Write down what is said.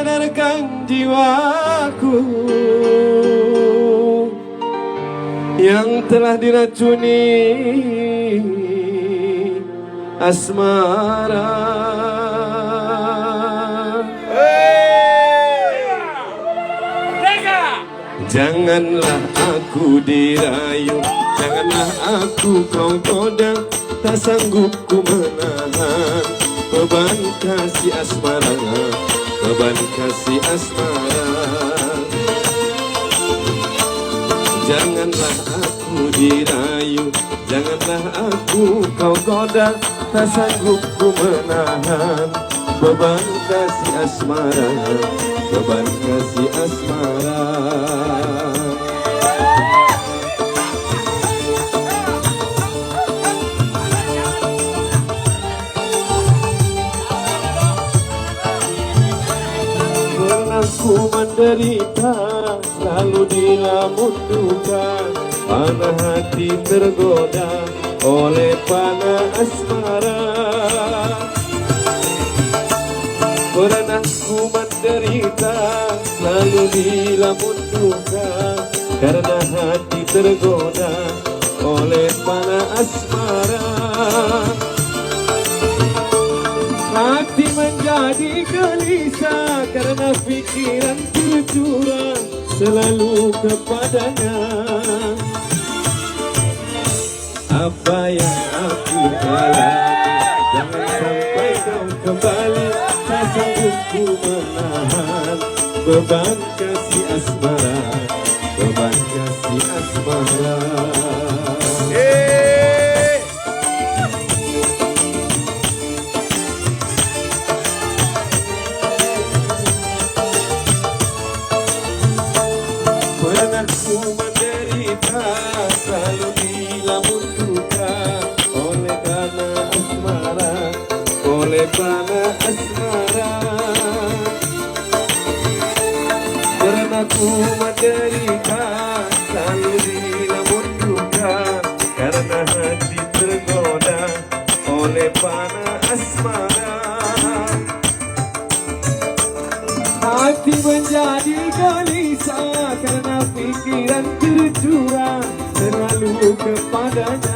sadarkan jiwaku yang telah diracuni asmara. Janganlah aku dirayu, janganlah aku kau goda, tak sanggup ku menahan beban kasih asmara, beban kasih asmara. Janganlah aku dirayu, janganlah aku kau goda, tak sanggup ku menahan beban kasih asmara, beban kasih asmara. Pernah ku menderita, selalu dilamun duka, panah hati tergoda oleh panah asmara. Pernah ku menderita, selalu dilamun duka, karena hati tergoda oleh panah asmara. Hati menjadi gelisah karena pikiran tercurah selalu kepadanya. Apa yang aku alami, jangan sampai kau kembali, tak sanggup ku menahan beban kasih asmara, beban kasih asmara. Pernah ku menderita, selalu dilamun duka oleh karena asmara, oleh karena asmara. Pernah ku menderita, selalu dilamun duka, karena hati tergoda oleh panah asmara. Hati menjadi gelisah karena pikiran tercurah selalu kepadanya.